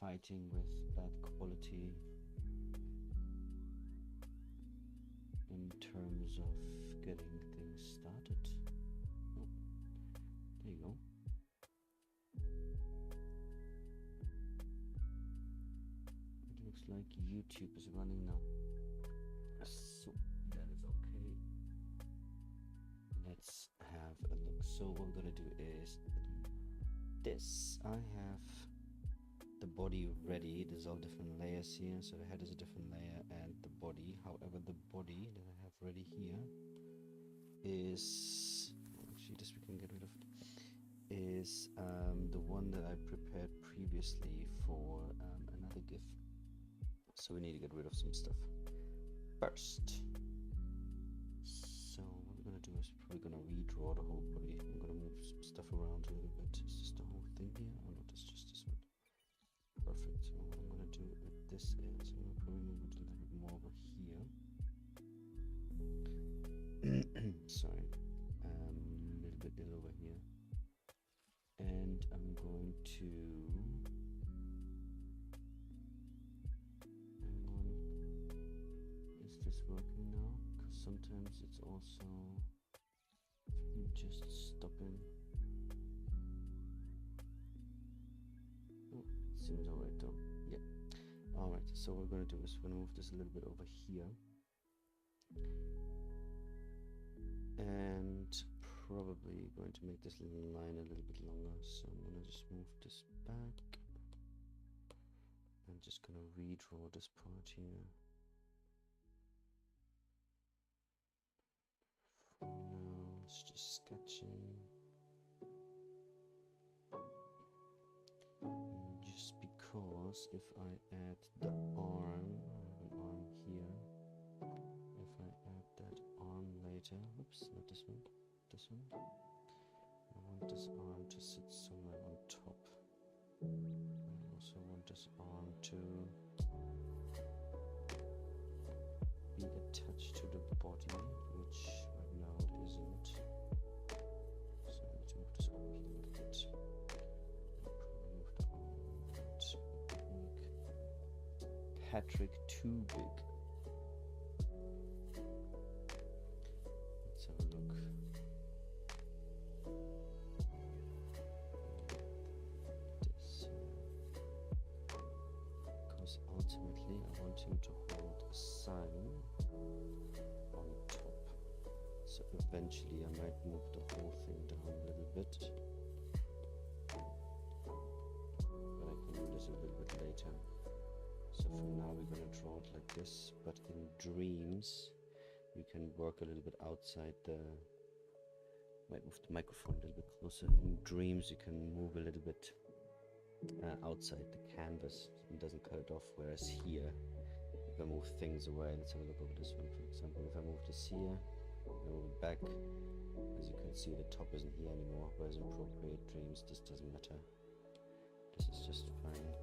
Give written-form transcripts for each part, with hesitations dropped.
fighting with bad quality in terms of getting things started. Oh, there you go. It looks like YouTube is running now. So that is okay. Let's have a look. So what we're gonna do is this. I have the body ready. There's all different layers here. So the head is a different layer and the body. However, the body that I have ready here is actually this we can get rid of. Is the one that I prepared previously for another GIF. So we need to get rid of some stuff first. So what we're gonna do is probably gonna redraw the whole body. I'm gonna move some stuff around a little bit. Is this the whole thing here? Oh no, that's just this one. Perfect. So what I'm gonna do with this is I'm gonna probably move it a little bit more over here. Sorry, a little over here. And I'm going to hang on. Is this working now? Because sometimes it's also you just stopping. Oh, seems alright though. Yeah. Alright, so what we're gonna do is we're gonna move this a little bit over here. And probably going to make this little line a little bit longer. So I'm gonna just move this back. I'm just gonna redraw this part here. For now, it's just sketching. And just because if I add the arm, I have an arm here. If I add that arm later, oops, not this one, this one. I want this arm to sit somewhere on top. I also want this arm to be attached to the body, which right now it isn't. So I need to move this over here a little bit. I'll probably move the arm and make Patrick too big. Let's have a look. Because ultimately I want him to hold a sign on top. So eventually I might move the whole thing down a little bit. But I can do this a little bit later. So for now we're going to draw it like this. But in Dreams you can work a little bit outside the... Might move the microphone a little bit closer. In Dreams you can move a little bit outside the canvas. It doesn't cut it off, whereas here if I move things away, let's have a look over this one for example. If I move this here, I move it back, as you can see the top isn't here anymore, whereas in Procreate Dreams this doesn't matter. This is just fine.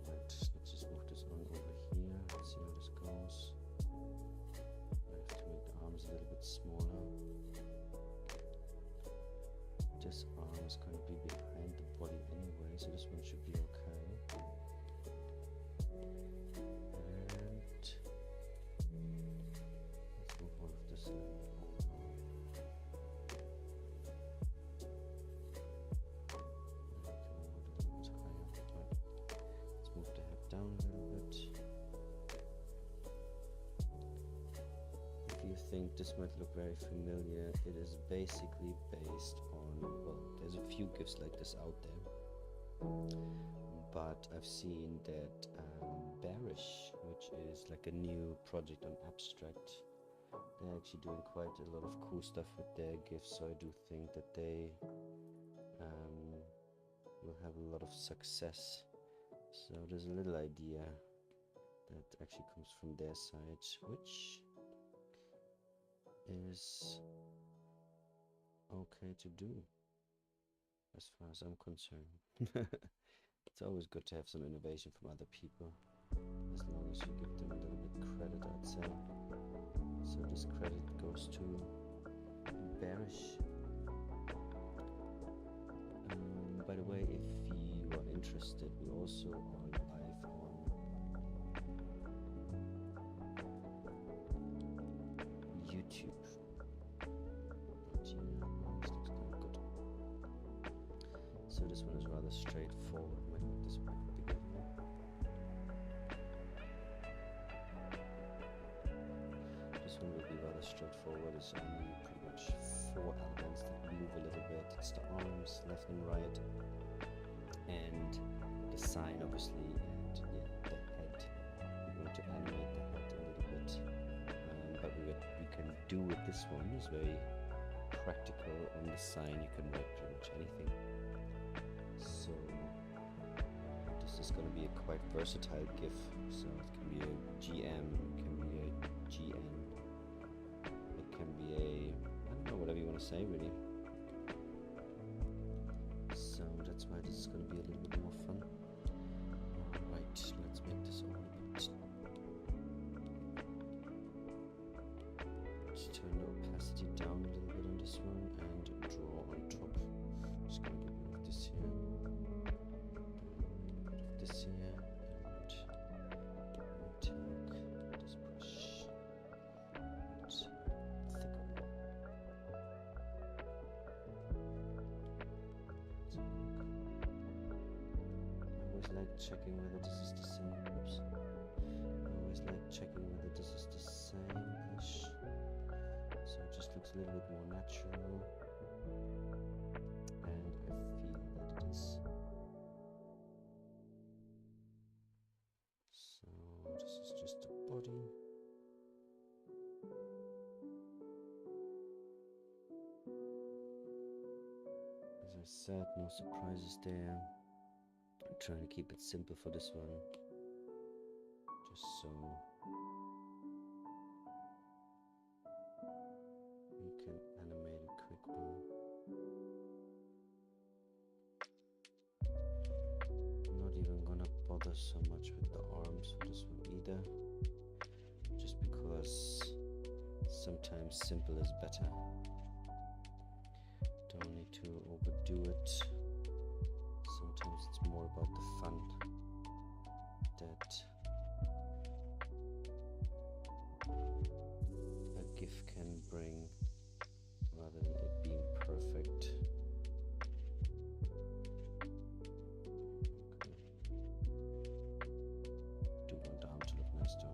Right, let's just move this on over here. Let's see how this goes. I have to make the arms a little bit smaller. This arm is going to be behind the body anyway, so this one should be okay. And let's move all of this a little bit over. Let's move the head down a little bit. If you think this might look very familiar, it is basically based on, well, there's a few GIFs like this out there, but I've seen that Bearish, which is like a new project on Abstract, they're actually doing quite a lot of cool stuff with their GIFs, so I do think that they will have a lot of success. So there's a little idea that actually comes from their side, which is okay to do as far as I'm concerned. It's always good to have some innovation from other people, as long as you give them a little bit credit, I'd say. So this credit goes to Bearish. By the way, if you are interested, we also are live on YouTube. So this one is rather straightforward. Might make this a bit bigger. This one will be rather straightforward. It's only pretty much 4 elements that move a little bit. It's the arms, left and right, and the sign, obviously, and yeah, the head. We're going to animate the head a little bit, but what we can do with this one is very practical. On the sign, you can write pretty much anything. So this is going to be a quite versatile GIF. So it can be a GM, it can be a GN, it can be a, I don't know, whatever you want to say really. So that's why this is going to be a little bit more fun. Alright, let's make this all a bit. Let's turn the opacity down a little bit on this one and draw on top. Just going to get rid of this here. This here, and take this brush and thicken. I always like checking whether this is the same. Oops. I always like checking whether this is the same-ish. So it just looks a little bit more natural. And I feel that it is. So this is just the body. As I said, no surprises there. I'm trying to keep it simple for this one. Just so we can animate a quick one. I'm not even gonna bother so much with the arms for this one either, just because sometimes simple is better. Don't need to overdo it. Sometimes it's more about the fun that a GIF can bring, rather than it being perfect. Do one down to look nice too.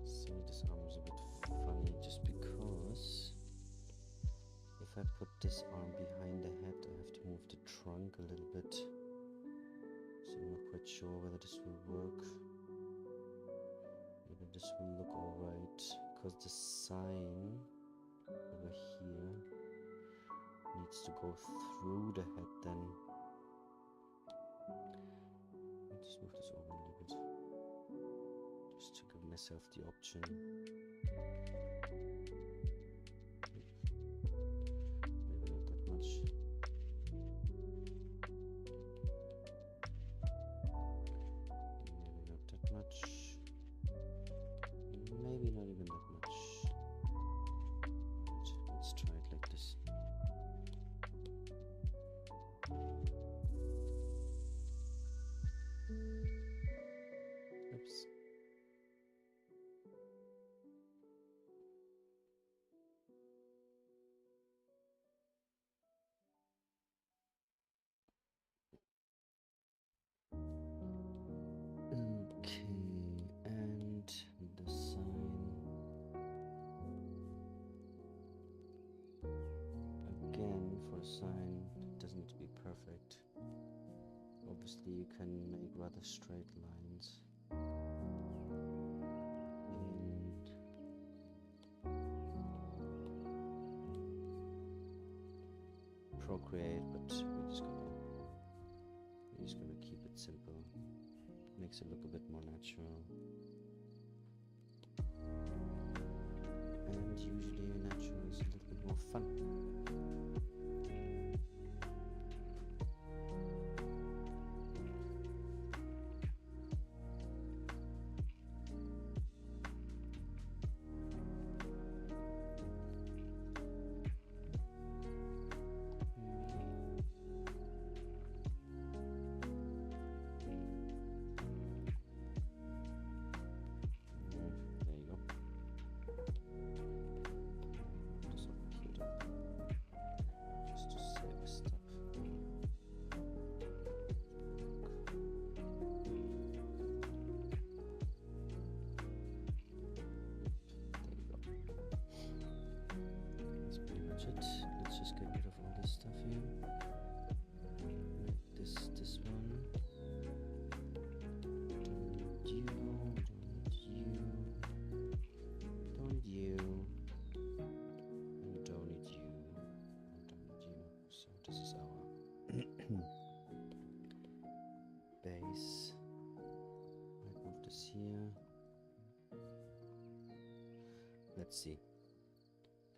See, this arm is a bit funny just because if I put this arm behind the head, I have to move the trunk a little bit. So I'm not quite sure whether this will work. Maybe this will look alright, because the sign over here needs to go through the head then. I'll just move this over a little bit, just to give myself the option. Maybe not that much. Maybe not that much. Maybe not even that much. Right, let's try it like this. Oops. Okay, and the sign. Again, for a sign, it doesn't need to be perfect. Obviously, you can make rather straight lines. And Procreate, but we're just gonna keep it simple. Makes it look a bit more natural. And usually natural is a little bit more fun. it. Let's just get rid of all this stuff here. Make this one. Don't need you. And don't need you. So this is our base. Might move this here. Let's see.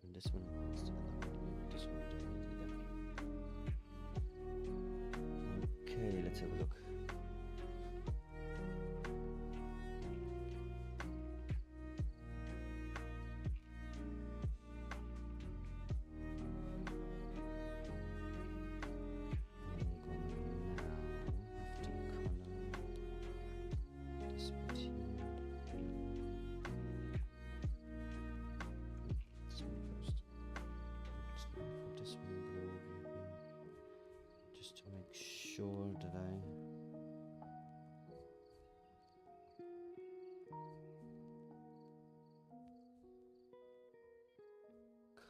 And this one holds the other one. Maybe this one don't need either. Okay, let's have a look. Sure that I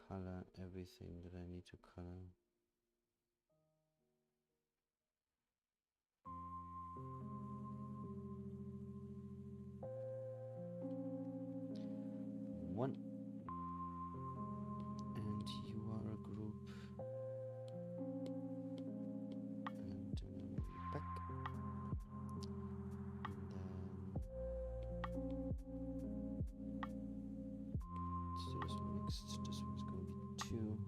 color everything that I need to color. One, and you are a group. Back, and then so this one mixed. This one's going to be 2.